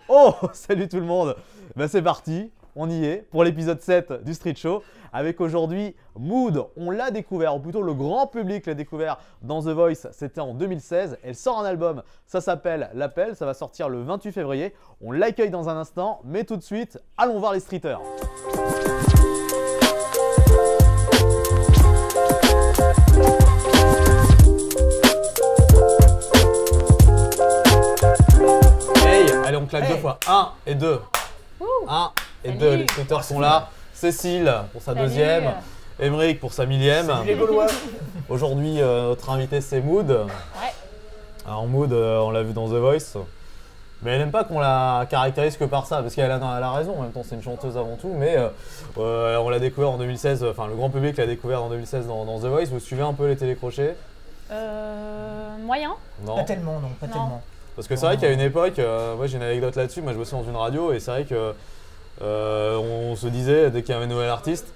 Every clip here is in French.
Oh, salut tout le monde. Ben, c'est parti, on y est pour l'épisode 7 du Street Show avec aujourd'hui Mood. On l'a découvert, ou plutôt le grand public l'a découvert dans The Voice, c'était en 2016. Elle sort un album, ça s'appelle L'Appel, ça va sortir le 28 février. On l'accueille dans un instant, mais tout de suite, allons voir les streeters. Allez, on claque deux fois. 1 et 2. 1 et 2. Les streeters sont là. Cécile pour sa deuxième. Émeric pour sa millième. Salut les Gaulois. Aujourd'hui, notre invité c'est Mood. Ouais. Alors Mood, on l'a vu dans The Voice. Mais elle n'aime pas qu'on la caractérise que par ça, parce qu'elle a raison, en même temps c'est une chanteuse avant tout, mais on l'a découvert en 2016, enfin le grand public l'a découvert en 2016 dans The Voice. Vous suivez un peu les télécrochets? Moyen. Non. Pas tellement, non, pas tellement. Parce que c'est vrai qu'à une époque, moi j'ai une anecdote là-dessus, moi je bossais dans une radio et c'est vrai que on se disait dès qu'il y avait un nouvel artiste,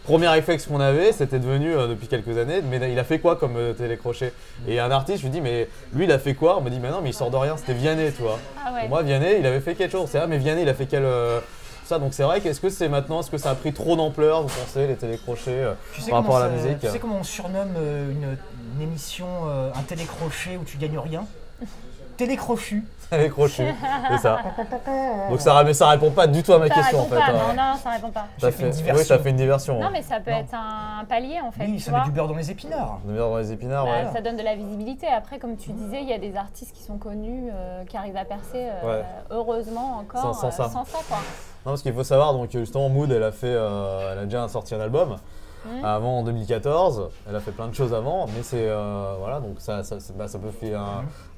premier réflexe qu'on avait, c'était devenu depuis quelques années, mais il a fait quoi comme télécrochet? Et un artiste, je lui dis mais lui il a fait quoi? On me dit mais non mais il sort de rien, c'était Vianney, tu vois. Ah ouais. Pour moi Vianney il avait fait quelque chose, c'est mais Vianney il a fait quel ça, donc c'est vrai qu'est-ce que c'est maintenant, est-ce que ça a pris trop d'ampleur, vous pensez, les télécrochets par rapport à la musique? Tu sais comment on surnomme une émission, un télécrochet où tu gagnes rien? Télécrochu. Télécrochu, c'est ça. Donc ça répond pas du tout à ma question en fait. Non, ça répond pas. Oui, ça fait une diversion. Non, mais ça peut être un palier en fait. Oui, tu ça vois. met du beurre dans les épinards. Du beurre dans les épinards, Bah, ouais. ça donne de la visibilité. Après, comme tu disais, il y a des artistes qui sont connus, qui arrivent à percer, Ouais. heureusement encore, Sans ça. sans ça quoi. Non, parce qu'il faut savoir, donc justement, Mood, elle a déjà sorti un album. Avant en 2014, elle a fait plein de choses avant, mais c'est voilà, donc ça peut faire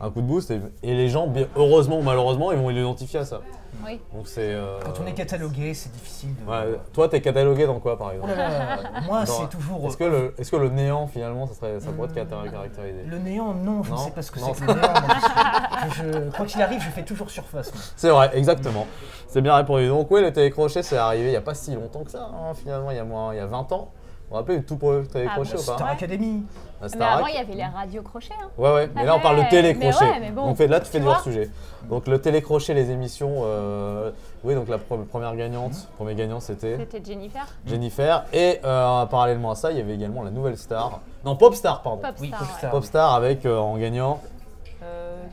un coup de boost et les gens, heureusement ou malheureusement, ils vont l'identifier à ça. Oui. Donc c'est. Quand on est catalogué, c'est difficile de. Ouais, toi, t'es catalogué dans quoi par Oh exemple? là là, moi, c'est toujours. Est-ce que le néant finalement, ça pourrait être caractérisé? Le néant, non, je ne Non. sais pas ce que Non. c'est que le néant. Quoi qu'il arrive, je fais toujours surface. Moi. C'est vrai, exactement. C'est bien répondu. Donc oui, le télécrochet, c'est arrivé il n'y a pas si longtemps que ça, hein, finalement, il y a 20 ans. Vous vous rappelez tout pour le télécrochet ou pas? Star Academy. La Mais Starac. avant, il y avait les radios crochets. Hein. Ouais, mais là on parle de télécrochet. Mais ouais, mais bon, donc là tu fais du vois. hors-sujet. Donc le télécrochet, les émissions, oui, donc la première gagnante, premier gagnant c'était C'était Jennifer. Jennifer. Et parallèlement à ça, il y avait également la nouvelle star. Non, Popstar, pardon. Popstar. Oui, ouais. Popstar. Popstar avec en gagnant.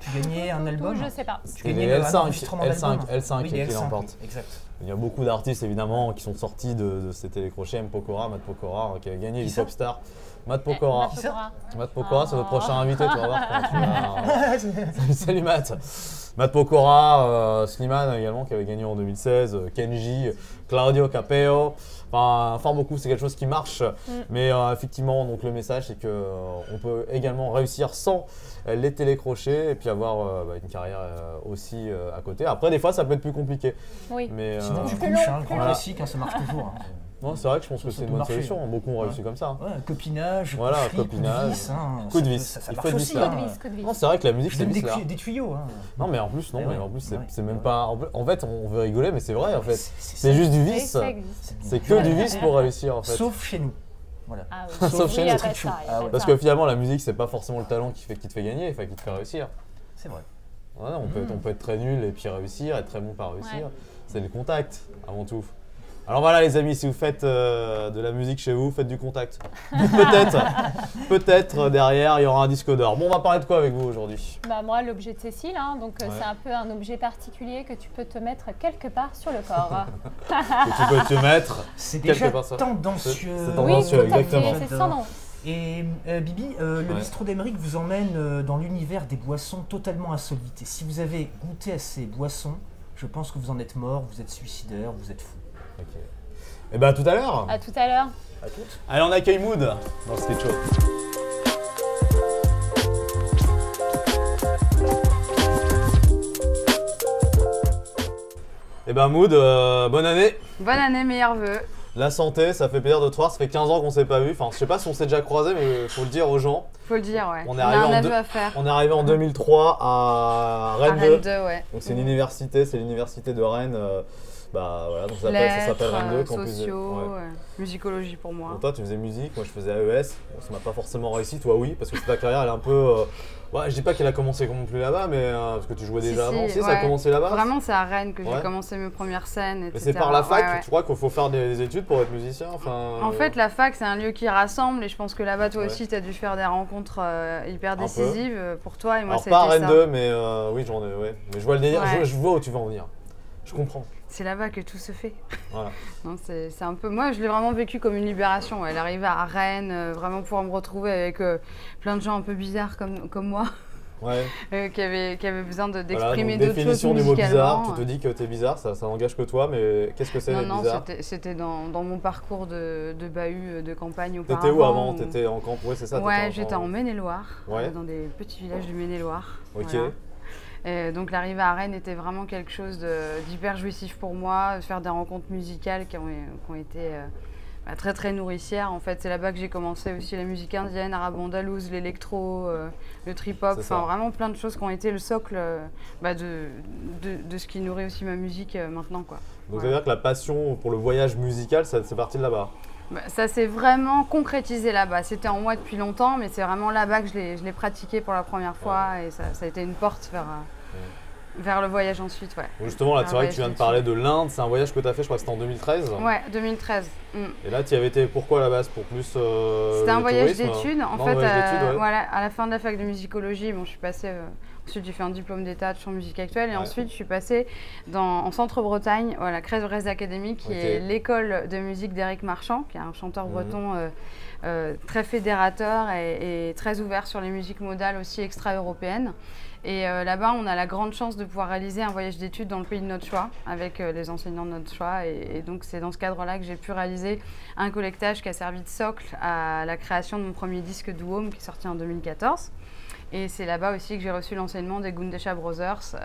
Tu gagnais un album. Je sais pas. Tu C'était gagnais les un L5, enregistrement d'album. L5 Oui, qui les L5, l'emporte. oui, exact. Il y a beaucoup d'artistes évidemment qui sont sortis de ces télécrochets. Matt Pokora qui avait gagné Qui du ça Popstar. Matt Pokora. Matt Pokora. Matt Pokora, c'est notre prochain invité, tu vas voir. C'est Salut Matt. Matt Pokora, Slimane également qui avait gagné en 2016, Kenji, Claudio Capeo. Enfin beaucoup, c'est quelque chose qui marche. Mais effectivement, donc le message c'est que on peut également réussir sans les télécrochets et puis avoir une carrière aussi à côté. Après, des fois, ça peut être plus compliqué. Oui. Mais Sinon, tu plus couches, long, le grand plus classique, ça marche toujours. hein. non, c'est vrai que je pense que Ça c'est une peut bonne marcher. solution. Beaucoup ont réussi comme ça. Ouais, copinage, Voilà, coup de flic, copinage, coup de vis, coup de vis. ça Il marche faut de aussi. vis, là. Code hein. vis, code vis. Non, c'est vrai que la musique Je c'est donne vis là. des tuyaux. Hein. Non, mais en plus, non, Eh mais ouais. en plus, Ouais. c'est même Ouais. pas. En fait, on veut rigoler, mais c'est vrai en fait. C'est juste du vis. Ça existe. C'est que du vis pour réussir en fait. Sauf chez nous. Voilà. Ah oui. Sauf chez Il y a nous. pas de ça, il y a Ah pas ouais. de Parce ça. que finalement, la musique, c'est pas forcément le talent qui te fait gagner, enfin qui te fait réussir. C'est vrai. Ouais, on peut être très nul et puis réussir, être très bon par réussir. Ouais. C'est le contact avant tout. Alors voilà les amis, si vous faites de la musique chez vous, faites du contact. Peut-être derrière il y aura un disque d'or. Bon, on va parler de quoi avec vous aujourd'hui? Bah moi, l'objet de Cécile, hein, donc Ouais. c'est un peu un objet particulier que tu peux te mettre quelque part sur le corps. Que tu peux te mettre. C'est Quelque déjà part, ça. tendancieux. C'est Oui, tendancieux, tout à exactement. fait, c'est sans nom. Et Bibi, le Ouais. bistrot d'Emeric vous emmène dans l'univers des boissons totalement insolites. Et si vous avez goûté à ces boissons, je pense que vous en êtes mort, vous êtes suicidaire, vous êtes fou. Ok. Et bah à tout à l'heure. À tout à l'heure. À toutes. Allez, on accueille Mood dans le Street Show. Et ben Mood, bonne année. Bonne année, meilleurs vœux. La santé, ça fait plaisir de te voir, ça fait 15 ans qu'on s'est pas vu. Enfin, je sais pas si on s'est déjà croisé, mais faut le dire aux gens. Faut le dire, ouais. On est a arrivé un en aveu deux- à faire. On est arrivé en 2003 à À Rennes 2. Rennes 2, ouais. Donc c'est une université, c'est l'université de Rennes. Bah voilà, donc ça s'appelle Rennes 2. Sociaux, musicologie pour moi. Donc toi, tu faisais musique, moi je faisais AES. Bon, ça m'a pas forcément réussi, toi oui, parce que ta carrière elle est un peu. Je dis pas qu'elle a commencé non plus là-bas, mais parce que tu jouais déjà avant. Si, ça a commencé là-bas. Vraiment, c'est à Rennes que j'ai commencé mes premières scènes, etc. Mais c'est par la fac, tu crois qu'il faut faire des études pour être musicien En fait, la fac, c'est un lieu qui rassemble et je pense que là-bas, toi aussi, tu as dû faire des rencontres hyper décisives pour toi. Et moi, alors pas à Rennes 2, mais oui, j'en ai, mais je vois le délire, je vois où tu vas en venir. Je comprends. C'est là-bas que tout se fait. Voilà. Non, c'est un peu. Moi, je l'ai vraiment vécu comme une libération. Elle arrivait à Rennes, vraiment pouvoir me retrouver avec plein de gens un peu bizarres comme moi. Qui avaient besoin d'exprimer d'autres choses. Définition du mot bizarre, tu te dis que t'es bizarre, ça n'engage que toi, mais qu'est-ce que c'est bizarre? Non, c'était dans mon parcours de bahut de campagne auparavant. T'étais où avant? T'étais en camp? Ouais, c'est ça. Ouais, j'étais en Maine-et-Loire, dans des petits villages du Maine-et-Loire. Ok. Voilà. Et donc l'arrivée à Rennes était vraiment quelque chose d'hyper jouissif pour moi, de faire des rencontres musicales qui ont été très très nourricières. En fait, c'est là-bas que j'ai commencé aussi la musique indienne, arabe-andalouse, l'électro, le trip-hop, enfin vraiment plein de choses qui ont été le socle de ce qui nourrit aussi ma musique maintenant, quoi. Donc ça veut dire que la passion pour le voyage musical, c'est parti de là-bas? Ça s'est vraiment concrétisé là-bas. C'était en moi depuis longtemps, mais c'est vraiment là-bas que je l'ai pratiqué pour la première fois et ça a été une porte vers le voyage ensuite. Ouais. Justement, là, c'est vrai que tu viens de parler de l'Inde. C'est un voyage que tu as fait, je crois que c'était en 2013. Ouais, 2013. Et là, tu y avais été pourquoi à la base? Pour plus c'était un voyage d'études. En fait, voilà, à la fin de la fac de musicologie, je suis passée. Ensuite, j'ai fait un diplôme d'état de chant musique actuelle et ensuite, je suis passée en Centre-Bretagne, la Crève Academy, qui est l'école de musique d'Éric Marchand, qui est un chanteur breton très fédérateur et très ouvert sur les musiques modales aussi extra-européennes. Et là-bas, on a la grande chance de pouvoir réaliser un voyage d'études dans le pays de notre choix, avec les enseignants de notre choix. Et donc, c'est dans ce cadre-là que j'ai pu réaliser un collectage qui a servi de socle à la création de mon premier disque Duom, qui est sorti en 2014. Et c'est là-bas aussi que j'ai reçu l'enseignement des Gundesha Brothers,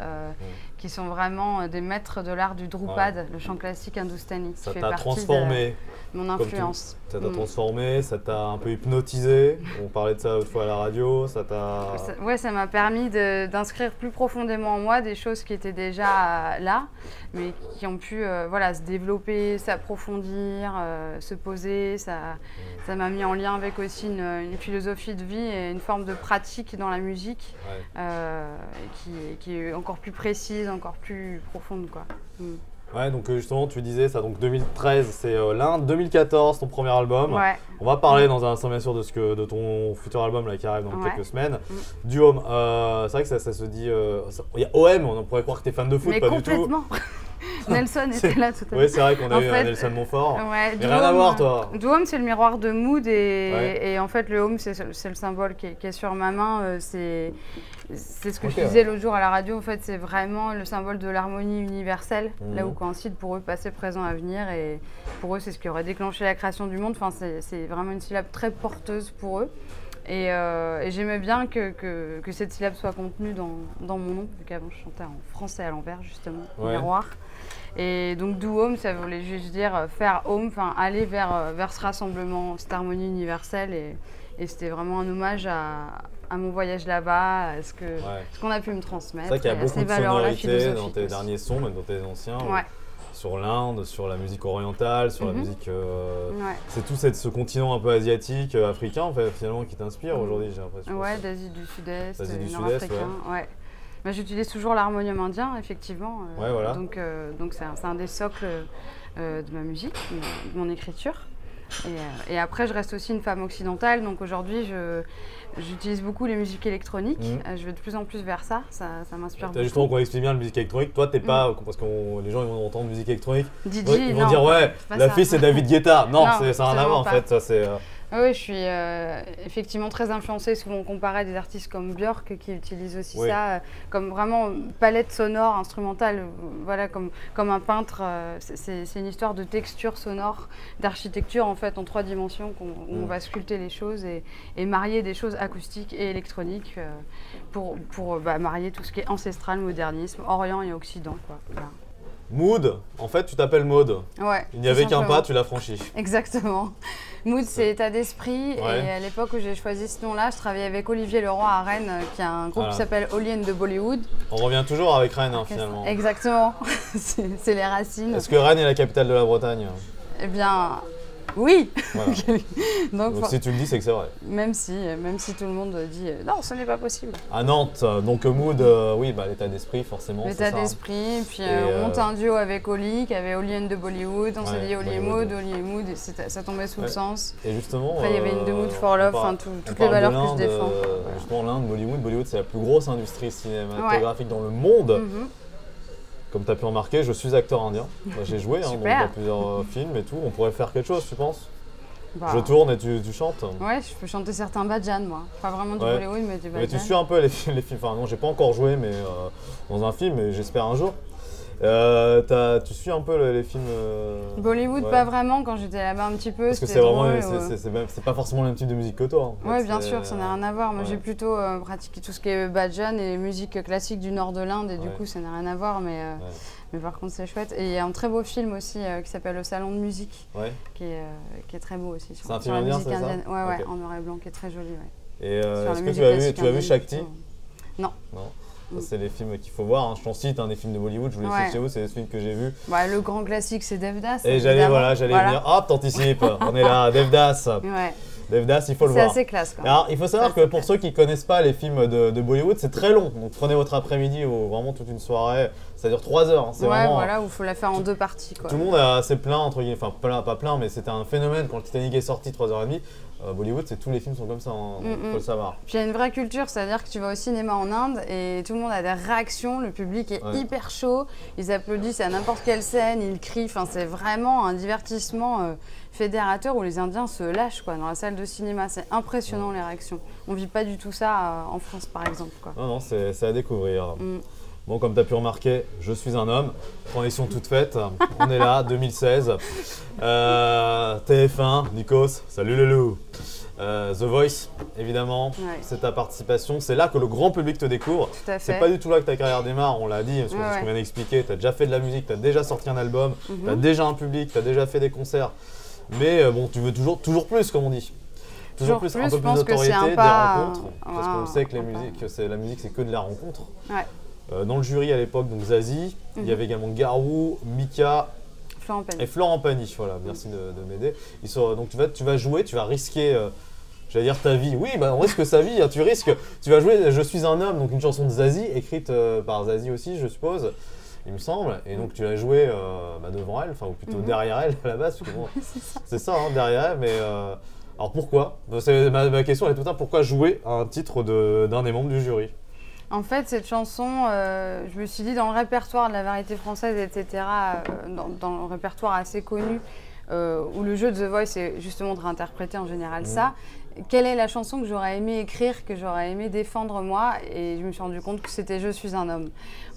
qui sont vraiment des maîtres de l'art du Drupad, le chant classique hindoustani. Ça t'a transformé. Mon influence. Ça t'a transformé, ça t'a un peu hypnotisé. On parlait de ça l'autre fois à la radio. Ça m'a permis d'inscrire plus profondément en moi des choses qui étaient déjà là, mais qui ont pu se développer, s'approfondir, se poser. Ça m'a mis en lien avec aussi une philosophie de vie et une forme de pratique dans la musique qui est encore plus précise, encore plus profonde, quoi. Ouais, donc justement, tu disais ça, donc 2013, c'est l'Inde, 2014, ton premier album. Ouais. On va parler dans un instant, bien sûr, de ton futur album là, qui arrive dans quelques semaines. Duom, c'est vrai que ça se dit. Il y a OM, on pourrait croire que t'es fan de foot, mais pas complètement. Du tout. Nelson était là tout à l'heure. Oui, c'est vrai qu'on a eu un Nelson Montfort. Ouais, mais rien à voir, toi. Duom, c'est le miroir de Mood et en fait, le home, c'est le symbole qui est sur ma main. C'est ce que je disais l'autre jour à la radio. En fait, c'est vraiment le symbole de l'harmonie universelle, là où coïncide pour eux passé, présent, avenir. Et pour eux, c'est ce qui aurait déclenché la création du monde. Enfin, c'est vraiment une syllabe très porteuse pour eux. Et j'aimais bien que cette syllabe soit contenue dans mon nom, vu qu'avant je chantais en français à l'envers, justement, miroir. Et donc do home, ça voulait juste dire faire home, enfin aller vers ce rassemblement, cette harmonie universelle. Et c'était vraiment un hommage à mon voyage là-bas, à ce qu'on a pu me transmettre. C'est vrai qu'il y a beaucoup de sonorités dans tes aussi. derniers sons, même dans tes anciens. Ouais. Sur l'Inde, sur la musique orientale, sur la musique... C'est tout ce continent un peu asiatique, africain, en fait, finalement, qui t'inspire aujourd'hui, j'ai l'impression. Ouais, d'Asie du Sud-Est, nord-africain. Ouais. J'utilise toujours l'harmonium indien, effectivement. Voilà. Donc c'est un des socles de ma musique, de mon écriture. Et après, je reste aussi une femme occidentale, donc aujourd'hui, j'utilise beaucoup les musiques électroniques. Je vais de plus en plus vers ça m'inspire beaucoup. Justement, qu'on explique bien la musique électronique. Toi, t'es pas, parce que les gens ils vont entendre musique électronique, DJ, ils vont dire la fille c'est David Guetta. Non, ça n'a rien à voir en fait. Ça, c'est, Oui, je suis effectivement très influencée, souvent comparée à des artistes comme Björk qui utilisent aussi ça comme vraiment palette sonore, instrumentale, voilà, comme un peintre. C'est une histoire de texture sonore, d'architecture en fait en 3 dimensions où on va sculpter les choses et marier des choses acoustiques et électroniques pour marier tout ce qui est ancestral, modernisme, Orient et Occident, quoi. Voilà. Mood, en fait, tu t'appelles Maud. Ouais. Il n'y avait qu'un pas, tu l'as franchi. Exactement. Mood, c'est état d'esprit. Ouais. Et à l'époque où j'ai choisi ce nom-là, je travaillais avec Olivier Leroy à Rennes, qui a un groupe qui s'appelle Holly and the Bollywood. On revient toujours avec Rennes, finalement. Exactement. C'est les racines. Est-ce que Rennes est la capitale de la Bretagne? Eh bien, oui. Voilà. donc si tu le dis, c'est que c'est vrai. Même si tout le monde dit non, ce n'est pas possible. À Nantes, donc Mood, oui, l'état d'esprit, forcément. L'état d'esprit, puis on monte un duo avec Oli, qui avait Holly and the Bollywood. On s'est dit Oli et Mood, et ça tombait sous le sens. Et justement. Après, il y avait une The Mood for Love, toutes les valeurs que je défends. Justement, l'Inde, Bollywood, c'est la plus grosse industrie cinématographique dans le monde. Comme tu as pu remarquer, je suis acteur indien. J'ai joué dans plusieurs films et tout. On pourrait faire quelque chose, tu penses? Je tourne et tu chantes? Ouais, je peux chanter certains bhajans, moi. Pas vraiment du Bollywood, mais du bhajan. Mais tu suis un peu les films. Enfin, non, j'ai pas encore joué, mais dans un film, et j'espère un jour. Tu suis un peu les films Bollywood, pas vraiment. Quand j'étais là-bas un petit peu. Parce que c'est vraiment, c'est pas forcément le même type de musique que toi. Ouais, bien sûr, ça n'a rien à voir. Moi, j'ai plutôt pratiqué tout ce qui est bhajan et les musiques classiques du nord de l'Inde, et du coup, ça n'a rien à voir. Mais par contre, c'est chouette. Et il y a un très beau film aussi qui s'appelle Le Salon de musique, qui est très beau aussi. C'est un film indien, c'est ça? Ouais, en noir et blanc, qui est très joli. Et est-ce que tu as vu Shakti? Non. C'est les films qu'il faut voir. Je t'en cite, des films de Bollywood. Je vous les cite chez vous, c'est les films que j'ai vus. Le grand classique, c'est Devdas. Et j'allais venir. Hop, t'anticipes. On est là, Devdas. Devdas, il faut le voir. C'est assez classe. Alors, il faut savoir que pour ceux qui ne connaissent pas les films de Bollywood, c'est très long. Donc, prenez votre après-midi ou vraiment toute une soirée. Ça dure 3 heures. C'est vraiment, voilà, où il faut la faire en 2 parties. Tout le monde s'est plaint, entre guillemets. Enfin, pas plein, mais c'était un phénomène quand le Titanic est sorti 3h30. Bollywood, tous les films sont comme ça, il faut le savoir. Puis il y a une vraie culture, c'est-à-dire que tu vas au cinéma en Inde et tout le monde a des réactions, le public est hyper chaud, ils applaudissent à n'importe quelle scène, ils crient, c'est vraiment un divertissement fédérateur où les Indiens se lâchent dans la salle de cinéma, c'est impressionnant les réactions. On vit pas du tout ça en France par exemple. Non, c'est à découvrir. Bon, comme tu as pu remarquer, je suis un homme. Transition toute faite. On est là, 2016. TF1, Nikos, salut le loup. The Voice, évidemment, c'est ta participation. C'est là que le grand public te découvre. C'est pas du tout là que ta carrière démarre, on l'a dit, parce que ce qu'on vient d'expliquer. Tu as déjà fait de la musique, tu as déjà sorti un album, tu as déjà un public, tu as déjà fait des concerts. Mais tu veux toujours plus, comme on dit. Toujours plus, un peu plus d'autorité, des rencontres. Parce qu'on sait que la musique, c'est que de la rencontre. Dans le jury à l'époque, donc Zazie, il y avait également Garou, Mika et Florent Pagny. Voilà, merci de m'aider. Donc tu vas jouer, tu vas risquer, j'allais dire ta vie. Oui, on risque sa vie, tu risques. Tu vas jouer Je suis un homme, donc une chanson de Zazie, écrite par Zazie aussi, je suppose, il me semble. Et donc tu vas jouer devant elle, ou plutôt derrière elle à la base. Parce que, c'est ça, derrière elle, mais. Alors pourquoi? Ma question elle est tout le temps, pourquoi jouer un titre d'un des membres du jury? En fait, cette chanson, je me suis dit, dans le répertoire de la variété française, etc., dans le répertoire assez connu, où le jeu de The Voice, c'est justement de réinterpréter en général ça, quelle est la chanson que j'aurais aimé écrire, que j'aurais aimé défendre moi? Et je me suis rendu compte que c'était « Je suis un homme ».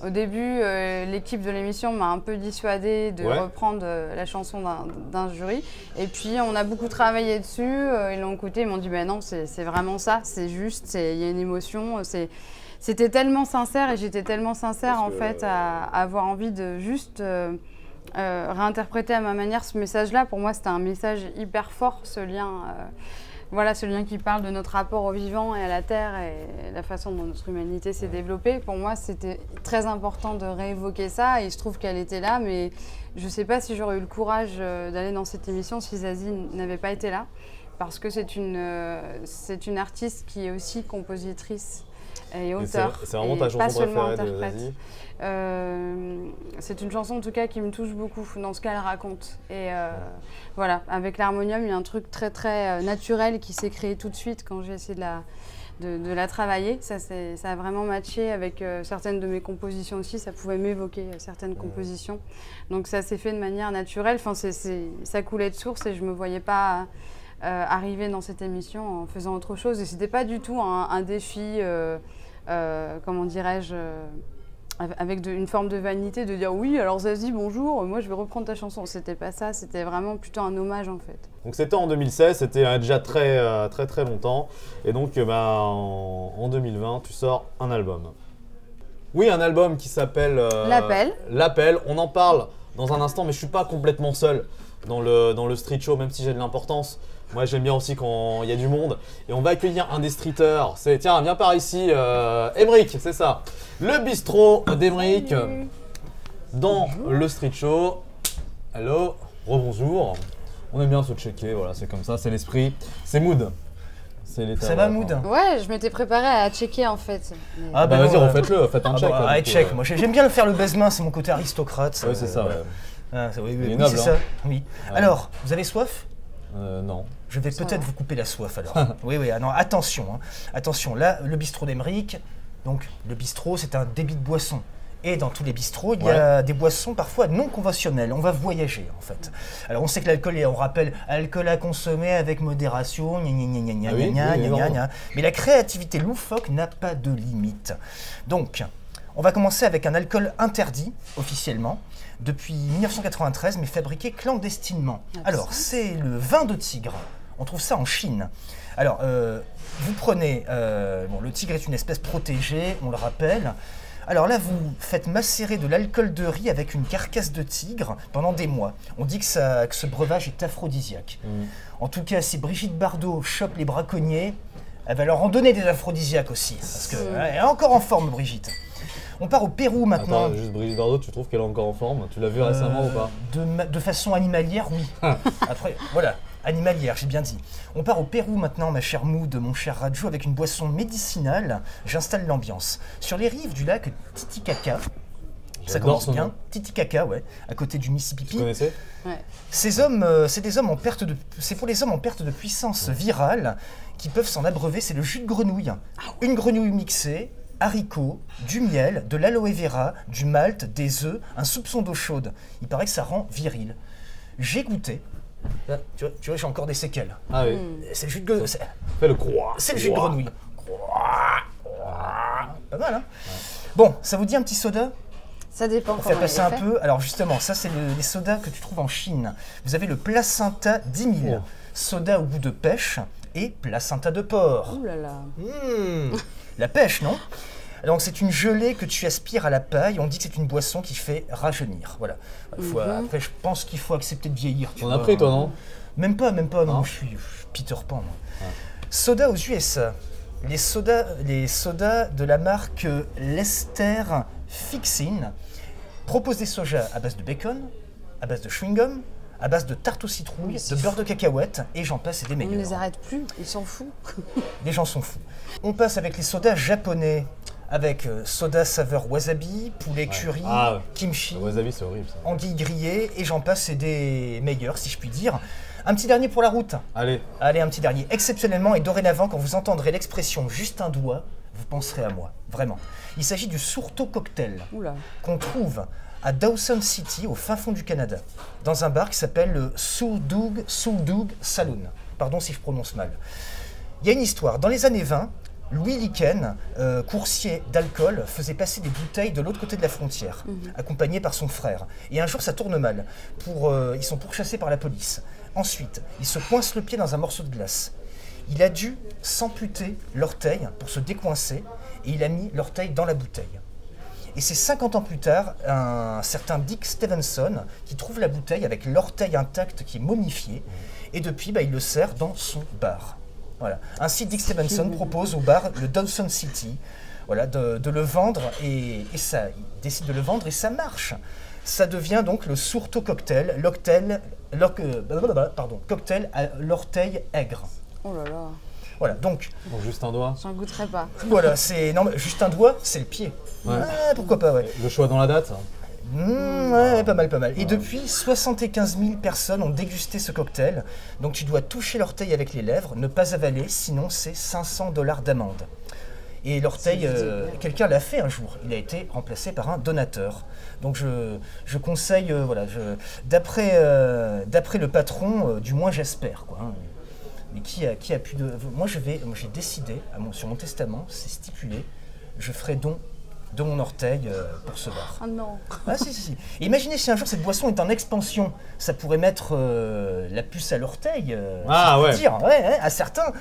Au début, l'équipe de l'émission m'a un peu dissuadée de reprendre la chanson d'un jury. Et puis, on a beaucoup travaillé dessus, ils l'ont écouté, ils m'ont dit « non, c'est vraiment ça, c'est juste, il y a une émotion, C'était tellement sincère et j'étais tellement sincère à avoir envie de juste réinterpréter à ma manière ce message-là. Pour moi, c'était un message hyper fort, ce lien qui parle de notre rapport au vivant et à la terre et la façon dont notre humanité s'est développée. Pour moi, c'était très important de réévoquer ça et il se trouve qu'elle était là, mais je ne sais pas si j'aurais eu le courage d'aller dans cette émission si Zazie n'avait pas été là, parce que c'est une artiste qui est aussi compositrice et auteur, c'est vraiment ta chanson préférée de Zazie? C'est une chanson en tout cas qui me touche beaucoup dans ce qu'elle raconte. Et voilà, avec l'harmonium, il y a un truc très très naturel qui s'est créé tout de suite quand j'ai essayé de la travailler. Ça a vraiment matché avec certaines de mes compositions aussi, ça pouvait m'évoquer certaines compositions. Donc ça s'est fait de manière naturelle, ça coulait de source et je ne me voyais pas arriver dans cette émission en faisant autre chose. Et ce n'était pas du tout un défi, comment dirais-je, avec une forme de vanité, de dire oui, alors Zazie, bonjour, moi je vais reprendre ta chanson. C'était pas ça, c'était vraiment plutôt un hommage en fait. Donc c'était en 2016, c'était déjà très très longtemps. Et donc en 2020, tu sors un album. Oui, un album qui s'appelle L'Appel. On en parle dans un instant, mais je suis pas complètement seul dans le street show, même si j'ai de l'importance. Moi, j'aime bien aussi quand il y a du monde. Et on va accueillir un des streeters. Tiens, viens par ici, Emric, c'est ça. Le bistrot d'Emric dans le street show. Hello, rebonjour. On aime bien se checker, voilà, c'est comme ça, c'est l'esprit. C'est Mood. Ça va, Mood? Ouais, je m'étais préparé à checker en fait. Mais... Ah bah vas-y, refaites-le, faites un check. Check, moi j'aime bien le faire le baise-main, c'est mon côté aristocrate. Oui, c'est ça, ouais. Oui, c'est ça. Oui. Ouais. Alors, vous avez soif? Non. Je vais peut-être vous couper la soif alors. Oui, non, attention. Hein. Attention, là, le bistrot d'Emric, donc le bistrot, c'est un débit de boisson. Et dans tous les bistrots, il y a des boissons parfois non conventionnelles. On va voyager en fait. Alors on sait que l'alcool, on rappelle, alcool à consommer avec modération, mais la créativité loufoque n'a pas de limite. Donc, on va commencer avec un alcool interdit officiellement depuis 1993, mais fabriqué clandestinement. Alors, c'est le vin de tigre. On trouve ça en Chine. Alors, vous prenez... le tigre est une espèce protégée, on le rappelle. Alors là, vous faites macérer de l'alcool de riz avec une carcasse de tigre pendant des mois. On dit que ce breuvage est aphrodisiaque. En tout cas, si Brigitte Bardot chope les braconniers, elle va leur en donner des aphrodisiaques aussi. Parce qu'elle est encore en forme, Brigitte. On part au Pérou maintenant. Attends, juste Brigitte Bardot, tu trouves qu'elle est encore en forme? Tu l'as vu récemment ou pas? De façon animalière, oui. Après, voilà, animalière, j'ai bien dit. On part au Pérou maintenant, ma chère Mood, mon cher Raju, avec une boisson médicinale. J'installe l'ambiance. Sur les rives du lac Titicaca, ça commence bien. Titicaca, ouais, à côté du Mississippi. Tu connaissais? Ouais. C'est pour les hommes en perte de puissance virale qui peuvent s'en abreuver. C'est le jus de grenouille. Une grenouille mixée, haricots, du miel, de l'aloe vera, du malt, des œufs, un soupçon d'eau chaude. Il paraît que ça rend viril. J'ai goûté. Là, tu vois, j'ai encore des séquelles. Ah oui. C'est le jus de grenouille. Fais le croix. C'est le jus de grenouille. Pas mal, hein? Bon, ça vous dit un petit soda? Ça dépend. Pour faire passer un peu. Alors justement, ça c'est les sodas que tu trouves en Chine. Vous avez le Placenta 10 000, soda au goût de pêche et placenta de porc. Ouh là là. La pêche, non? Donc c'est une gelée que tu aspires à la paille. On dit que c'est une boisson qui fait rajeunir. Voilà. Après, je pense qu'il faut accepter de vieillir. Tu en as pris toi, non? Même pas. Non, je suis Peter Pan. Moi. Soda aux USA. Les sodas de la marque Lester Fixin proposent des sojas à base de bacon, à base de chewing-gum, à base de tarte aux citrouilles, de beurre de cacahuète, et j'en passe et des meilleurs. On ne les arrête plus, ils s'en foutent. Les gens sont fous. On passe avec les sodas japonais, avec soda saveur wasabi, poulet curry, kimchi, wasabi, c'est horrible, ça. Anguille grillée, et j'en passe et des meilleurs, si je puis dire. Un petit dernier pour la route. Allez, un petit dernier. Exceptionnellement et dorénavant, quand vous entendrez l'expression « juste un doigt », vous penserez à moi, vraiment. Il s'agit du Surto Cocktail, qu'on trouve à Dawson City, au fin fond du Canada, dans un bar qui s'appelle le Soul Doug Saloon. Pardon si je prononce mal. Il y a une histoire. Dans les années 20, Louis Liken, coursier d'alcool, faisait passer des bouteilles de l'autre côté de la frontière, accompagné par son frère. Et un jour, ça tourne mal. Ils sont pourchassés par la police. Ensuite, il se coince le pied dans un morceau de glace. Il a dû s'amputer l'orteil pour se décoincer, et il a mis l'orteil dans la bouteille. Et c'est 50 ans plus tard, un certain Dick Stevenson qui trouve la bouteille avec l'orteil intact qui est momifié, et depuis, il le sert dans son bar. Voilà. Ainsi, Dick Stevenson propose au bar, le Dawson City, de le vendre, et ça, il décide de le vendre, et ça marche. Ça devient donc le Surto Cocktail, cocktail à l'orteil aigre. Oh là là. Voilà, donc juste un doigt. J'en goûterai pas. Voilà, juste un doigt, c'est le pied. Ouais. Pourquoi pas, ouais. Le choix dans la date. Pas mal. Et depuis, 75 000 personnes ont dégusté ce cocktail. Donc tu dois toucher l'orteil avec les lèvres, ne pas avaler, sinon c'est $500 d'amende. Et l'orteil, quelqu'un l'a fait un jour. Il a été remplacé par un donateur. Donc je conseille, d'après le patron, du moins j'espère, quoi. Hein. Mais qui a pu... Moi j'ai décidé, sur mon testament, c'est stipulé, je ferai don de mon orteil pour ce bar. Ah non. Ah si. Imaginez si un jour cette boisson est en expansion, ça pourrait mettre la puce à l'orteil, dire, à certains.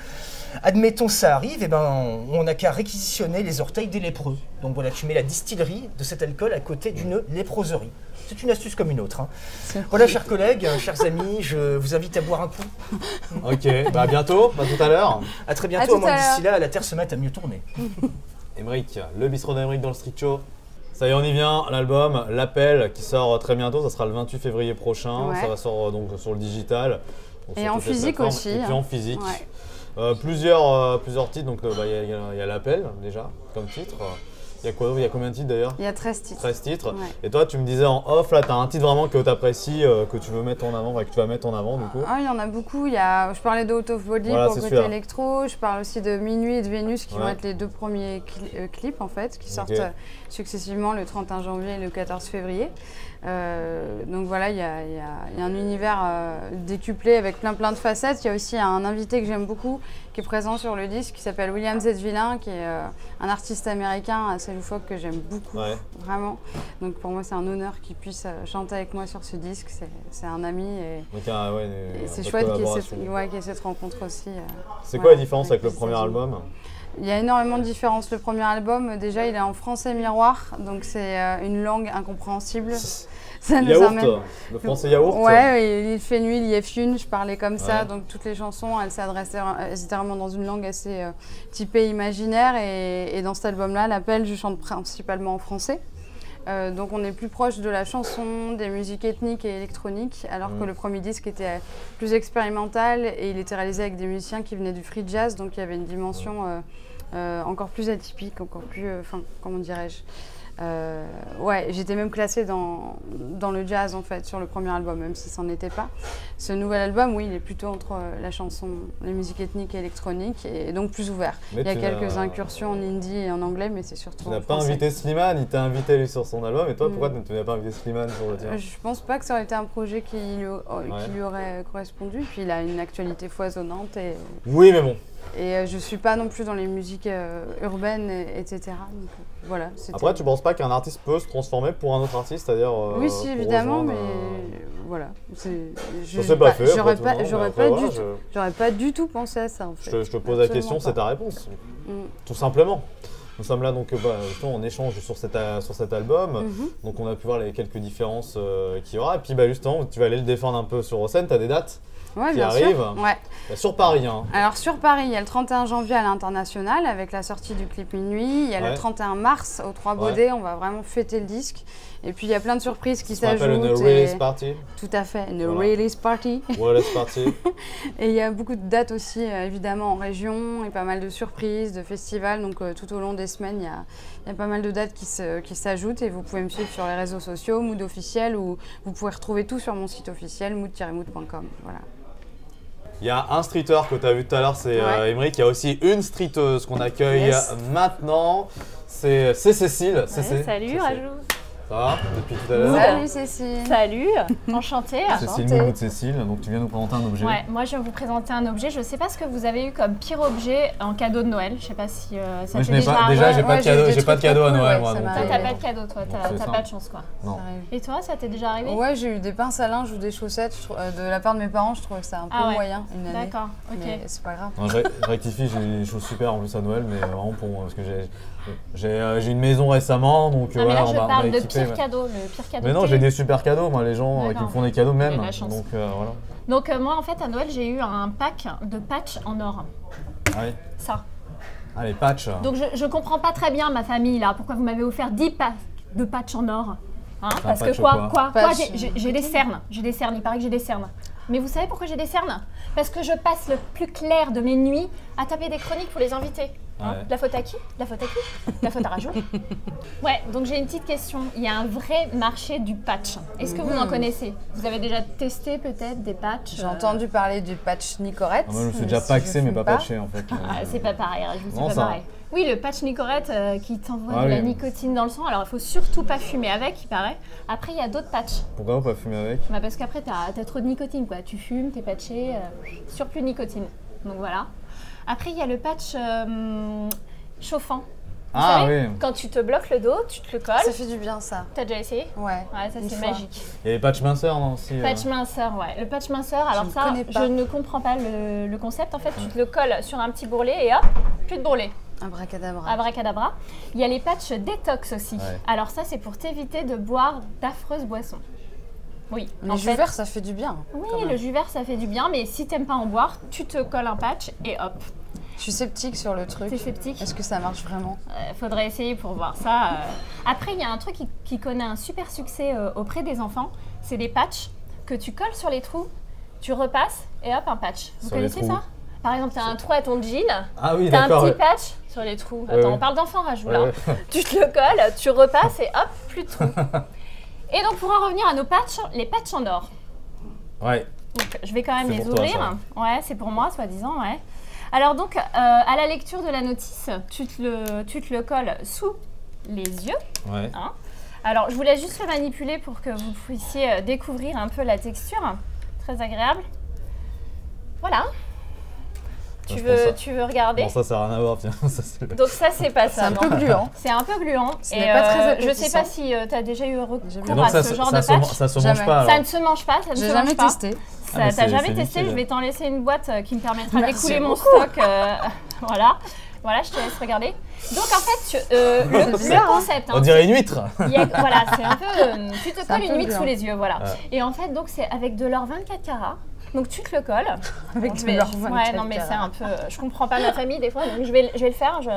Admettons ça arrive, et on n'a qu'à réquisitionner les orteils des lépreux. Donc voilà, tu mets la distillerie de cet alcool à côté d'une léproserie. C'est une astuce comme une autre. Hein. Voilà, chers collègues, chers amis, je vous invite à boire un coup. Ok, à bientôt, à tout à l'heure. À très bientôt, à moins que d'ici là, la Terre se mette à mieux tourner. Émeric, le bistrot d'Émeric dans le Street Show. Ça y est, on y vient, l'album, L'Appel, qui sort très bientôt, ça sera le 28 février prochain, ça va sortir donc sur le digital. Et en physique aussi. Et puis en physique. Plusieurs titres, donc il y a L'Appel déjà, comme titre. Il y a combien de titres d'ailleurs? Il y a 13 titres. 13 titres. Ouais. Et toi, tu me disais en off, là, tu as un titre vraiment que tu apprécies, que tu veux mettre en avant, que tu vas mettre en avant du coup. Il y en a beaucoup. Je parlais de Out of Body pour le côté électro. Je parle aussi de Minuit et de Vénus qui vont être les deux premiers clips en fait, qui sortent successivement le 31 janvier et le 14 février. Donc voilà, il y a un univers décuplé avec plein de facettes. Il y a aussi un invité que j'aime beaucoup qui est présent sur le disque qui s'appelle William Zetvillain, qui est un artiste américain assez loufoque que j'aime beaucoup, vraiment. Donc pour moi c'est un honneur qu'il puisse chanter avec moi sur ce disque, c'est un ami et c'est chouette qu'il y ait cette rencontre aussi. C'est quoi la différence avec le premier album? Il y a énormément de différences. Le premier album, déjà, il est en français miroir, donc c'est une langue incompréhensible. Ça nous amène... Le français yaourt. Ouais, il fait nuit, il y a fune, je parlais comme ça, donc toutes les chansons, elles s'adressaient vraiment dans une langue assez typée imaginaire. Et dans cet album-là, L'Appel, je chante principalement en français. Donc on est plus proche de la chanson, des musiques ethniques et électroniques, alors que le premier disque était plus expérimental et il était réalisé avec des musiciens qui venaient du free jazz, donc il y avait une dimension encore plus atypique, encore plus, comment dirais-je, j'étais même classée dans le jazz en fait sur le premier album, même si ça n'en était pas. Ce nouvel album, oui, il est plutôt entre la chanson, les musiques ethniques et électroniques, et donc plus ouvert. Il y a quelques incursions en indie et en anglais, mais c'est surtout en français. Tu n'as pas invité Slimane, il t'a invité lui sur son album, et toi pourquoi tu n'as pas invité Slimane sur le tien? Je pense pas que ça aurait été un projet qui lui aurait correspondu, puis il a une actualité foisonnante. Oui, mais bon. Et je suis pas non plus dans les musiques urbaines, etc. Donc, voilà, après, tu penses pas qu'un artiste peut se transformer pour un autre artiste, c'est-à-dire oui, si, évidemment, mais voilà. Ça s'est pas fait. J'aurais pas du tout pensé à ça, en fait. Je te pose la question, c'est ta réponse, tout simplement. Nous sommes là donc justement en échange sur cet album, donc on a pu voir les quelques différences qu'il y aura, et puis justement tu vas aller le défendre un peu sur scène, tu as des dates qui arrivent. Sur Paris. Hein. Alors sur Paris, il y a le 31 janvier à l'International avec la sortie du clip Minuit, il y a le 31 mars au 3 Baudets, on va vraiment fêter le disque. Et puis il y a plein de surprises qui s'ajoutent. Une release party. Tout à fait, une release party. Release party. Et il y a beaucoup de dates aussi, évidemment, en région, et pas mal de surprises, de festivals. Donc tout au long des semaines, il y a pas mal de dates qui s'ajoutent. Et vous pouvez me suivre sur les réseaux sociaux, Mood officiel, ou vous pouvez retrouver tout sur mon site officiel, mood-mood.com. Voilà. Il y a un streeter que tu as vu tout à l'heure, c'est Émeric. Il y a aussi une streeteuse qu'on accueille maintenant. C'est Cécile. Salut Rajou. Ça va depuis tout à l'heure? Salut Cécile. Salut, enchantée. Cécile, nouveau de Cécile, donc tu viens nous présenter un objet. Ouais, moi je vais vous présenter un objet. Je ne sais pas ce que vous avez eu comme pire objet en cadeau de Noël. Je ne sais pas si ça t'est déjà arrivé. Déjà, j'ai pas de cadeau à Noël. Moi, toi, t'as pas de cadeau, toi, t'as pas de chance quoi. Non. Et toi, ça t'est déjà arrivé? Ouais, j'ai eu des pinces à linge ou des chaussettes de la part de mes parents. Je trouvais que c'était un peu moyen une année. D'accord, ok. Mais c'est pas grave. Non, je rectifie, j'ai eu des choses super en plus à Noël, mais vraiment parce que j'ai une maison récemment, donc mais là, je parle de pire cadeau, le pire cadeau. Mais non, j'ai des super cadeaux, moi, les gens qui me font des cadeaux même. Donc voilà. Donc moi, en fait, à Noël, j'ai eu un pack de patchs en or. Ah oui. Ça. Ah, les patchs. Donc je comprends pas très bien ma famille là, pourquoi vous m'avez offert 10 packs de patchs en or. Hein, parce que quoi j'ai des cernes, il paraît que j'ai des cernes. Mais vous savez pourquoi j'ai des cernes? Parce que je passe le plus clair de mes nuits à taper des chroniques pour les invités. Hein, la faute à qui? La faute à qui? La faute à Rajou. Ouais, donc j'ai une petite question. Il y a un vrai marché du patch. Est-ce que vous en connaissez? Vous avez déjà testé peut-être des patchs? J'ai entendu parler du patch Nicorette. Moi, je me suis déjà paxé, mais pas patché en fait. C'est pas pareil, Rajou, c'est pas pareil. Oui, le patch Nicorette qui t'envoie de la nicotine dans le sang. Alors, il faut surtout pas fumer avec, il paraît. Après, il y a d'autres patchs. Pourquoi pas fumer avec? Parce qu'après, t'as trop de nicotine, quoi. Tu fumes, t'es patché, surplus de nicotine. Donc voilà. Après, il y a le patch chauffant. oui. Quand tu te bloques le dos, tu te le colles. Ça fait du bien ça. T'as déjà essayé? Ouais. Ouais, ça c'est magique. Il y a les patchs minceurs non, aussi. Patch minceur, ouais. Le patch minceur, alors ça, je ne comprends pas le concept. En fait, tu te le colles sur un petit bourrelet et hop, plus de bourrelet. Abracadabra. Abracadabra. Il y a les patchs détox aussi. Ouais. Alors ça, c'est pour t'éviter de boire d'affreuses boissons. Oui. Le jus vert, ça fait du bien. Oui, le jus vert, ça fait du bien, mais si t'aimes pas en boire, tu te colles un patch et hop. Je suis sceptique sur le truc. T'es sceptique? Est-ce que ça marche vraiment? Faudrait essayer pour voir ça. Après, il y a un truc qui connaît un super succès auprès des enfants. C'est des patchs que tu colles sur les trous, tu repasses et hop, un patch. Vous connaissez ça? Par exemple, tu as un trou à ton jean, tu as un petit patch sur les trous. Attends, on parle d'enfants, rajoute là. Tu te le colles, tu repasses et hop, plus de trous. Et donc, pour en revenir à nos patchs, les patchs en or. Ouais. Donc, je vais quand même les ouvrir. Ouais, c'est pour moi, soi-disant, ouais. Alors donc, à la lecture de la notice, tu te le colles sous les yeux. Ouais. Hein. Alors, je vous laisse juste le manipuler pour que vous puissiez découvrir un peu la texture. Très agréable. Voilà. Tu veux regarder? Non, ça n'a rien à voir. Donc ça, c'est pas ça. C'est un peu gluant. C'est un peu gluant. Et pas très je sais pas si tu as déjà eu recours à ce genre de patch. Ça se mange pas. Ça ne se mange pas. J'ai jamais testé. T'as jamais testé? Je vais t'en laisser une boîte qui me permettra d'écouler mon stock. Voilà. Voilà, je te laisse regarder. Donc en fait, le concept. On dirait une huître. Voilà, c'est un peu. Tu te colles une huître sous les yeux, voilà. Et en fait, donc c'est avec de l'or 24 carats. Donc tu te le colles. Avec de l'or 24 ouais, non mais c'est un peu. Je comprends pas ma famille des fois, donc je vais le faire. Je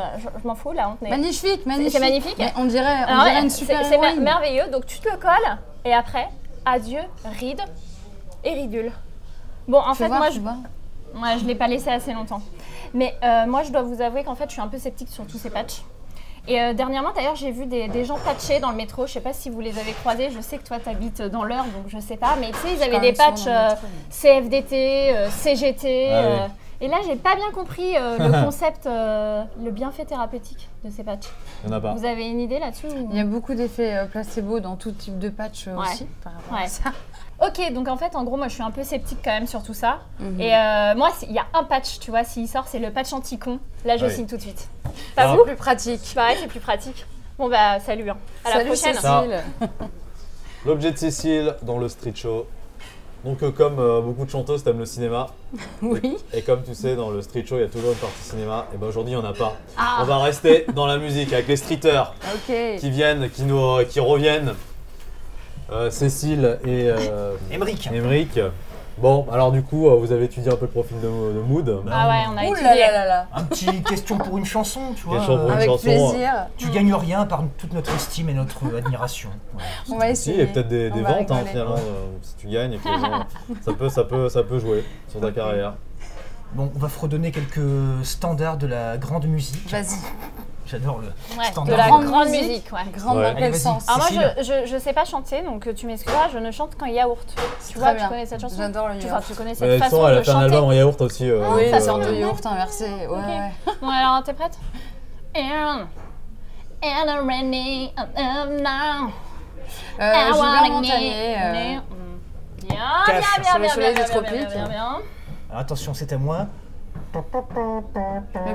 m'en fous là. Magnifique, magnifique. C'est magnifique. Mais on dirait une super héroïne. C'est merveilleux. Donc tu te le colles et après, adieu, rides et ridules. Bon, en fait, moi je l'ai pas laissé assez longtemps. Mais moi, je dois vous avouer qu'en fait, je suis un peu sceptique sur tous ces patchs. Et dernièrement, d'ailleurs, j'ai vu des gens patchés dans le métro. Je sais pas si vous les avez croisés. Je sais que toi, tu habites dans l'Eure, donc je sais pas. Mais tu sais, ils avaient des patchs CFDT, CGT. Et là, j'ai pas bien compris le concept, le bienfait thérapeutique de ces patchs. Il y en a pas. Vous avez une idée là-dessus? Il y a beaucoup d'effets placebo dans tout type de patch aussi, par rapport à ça. Ok, donc en fait, en gros, moi, je suis un peu sceptique quand même sur tout ça. Et moi, il y a un patch, tu vois, s'il sort, c'est le patch anti-con. Là, je signe tout de suite. Pas vous? C'est plus pratique. Ouais, c'est plus pratique. Bon, bah, salut. Hein. À la prochaine. Cécile. L'objet de Cécile dans le street show. Donc, comme beaucoup de chanteuses, t'aimes le cinéma. Oui. Et comme tu sais, dans le street show, il y a toujours une partie cinéma. Et ben aujourd'hui, il n'y en a pas. On va rester dans la musique avec les streeters qui viennent, qui reviennent. Cécile et Émeric. Bon, alors du coup, vous avez étudié un peu le profil de Mood. Ah ouais, on a étudié. Un petit question pour une chanson, tu vois. Avec plaisir. Tu gagnes rien par toute notre estime et notre admiration. Voilà. On va essayer. Il y a peut-être des ventes finalement, si tu gagnes. Et que ça peut jouer sur ta carrière. Bon, on va fredonner quelques standards de la grande musique. Vas-y. J'adore le standard. De la grande musique, Grande dans quel sens? Alors moi, je sais pas chanter, donc tu m'excuseras, je ne chante qu'en yaourt. Tu vois, tu connais cette chanson? J'adore le yaourt. Tu connais cette façon de chanter? Elle a fait un album en yaourt aussi. Oui, ça sort de yaourt inversé. Ouais. Bon, alors, t'es prête? And I'm ready now. Gilbert Montagnier. Bien. Le soleil des tropiques. Bien. Attention, c'est à moi. Le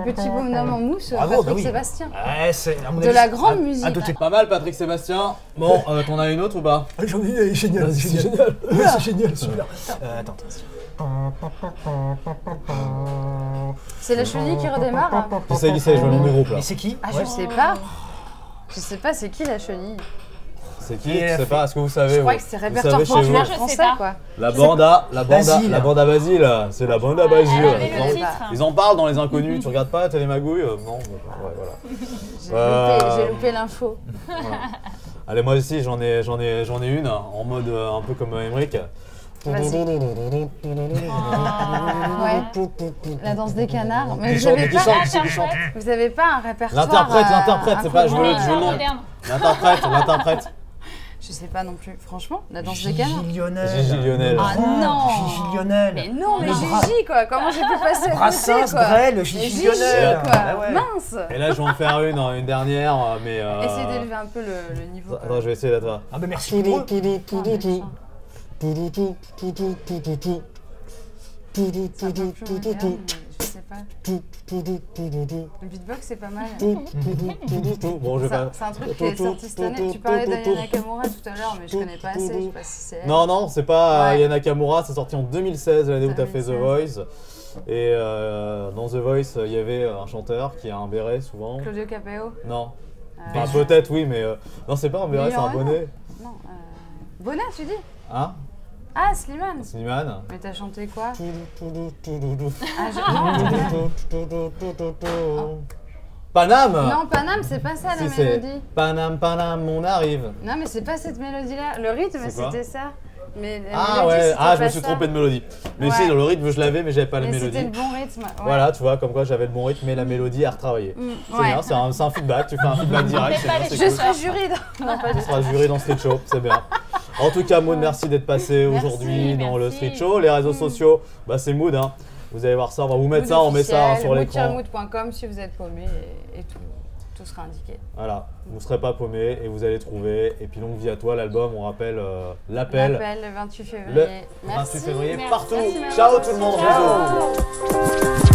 petit bonhomme en mousse, Patrick Sébastien. De la grande musique. C'est pas mal, Patrick Sébastien. Bon, t'en as une autre ou pas? J'en ai une, génial. C'est génial. C'est génial, super. Attends. C'est la chenille qui redémarre. Qui c'est, je veux le nom du groupe là. Mais c'est qui? Je sais pas. Je sais pas, c'est qui la chenille? C'est qui? Je sais pas, est-ce que vous savez? Je crois que c'est répertoire populaire français, quoi. La banda Basile, c'est la banda Basile. Ils en parlent dans Les Inconnus, tu regardes pas Télémagouille? Non, j'ai loupé l'info. Allez, moi aussi j'en ai une en mode un peu comme Émeric. La danse des canards. Mais vous avez pas un répertoire. L'interprète, c'est pas, je veux le nom. L'interprète. Je sais pas non plus. Franchement, la danse des canards. Gigi Lionel. Ah non. Gigi Lionel. Mais non, mais Gigi quoi. Comment j'ai pu passer à Brassens, Brel, Gigi Lionel. Mince. Et là, je vais en faire une dernière, mais. Essayez d'élever un peu le niveau. Attends, je vais essayer là-bas. Ah bah merci. Je sais pas. Le beatbox, c'est pas mal. Bon, je vais pas. C'est un truc qui est sorti cette année. Tu parlais d'Aya Nakamura tout à l'heure, mais je connais pas assez. Je sais pas si c'est elle. Non, c'est pas Aya Nakamura. C'est sorti en 2016, l'année où tu as fait The Voice. Et dans The Voice, il y avait un chanteur qui a un béret souvent. Claudio Capeo? Non. Enfin, peut-être, oui, mais non, c'est pas un béret, c'est un bonnet. Non. Bonnet, tu dis? Hein? Ah, Slimane. Slimane. Mais t'as chanté quoi? Paname. Non, Paname, c'est pas ça la mélodie. Paname, on arrive. Non, mais c'est pas cette mélodie-là. Le rythme, c'était ça. Mais je me suis trompé de mélodie. Mais si, dans le rythme, je l'avais, mais j'avais pas la mélodie. C'était le bon rythme. Voilà, tu vois, comme quoi j'avais le bon rythme, mais la mélodie à retravailler. C'est bien, c'est un feedback. Tu fais un feedback direct. Je serai jury Tu seras jury dans Street Show, c'est bien. En tout cas, Maud, merci d'être passé aujourd'hui dans le Street Show. Les réseaux sociaux, c'est Maud. Hein. Vous allez voir ça, on va vous mettre ça, on met ça sur l'écran. Mood.com si vous êtes paumé et tout sera indiqué. Voilà, vous ne serez pas paumé et vous allez trouver. Et puis longue vie à toi, l'album, on rappelle l'appel. L'appel le 28 février. Le 28 février, partout. Ciao tout le monde, bisous.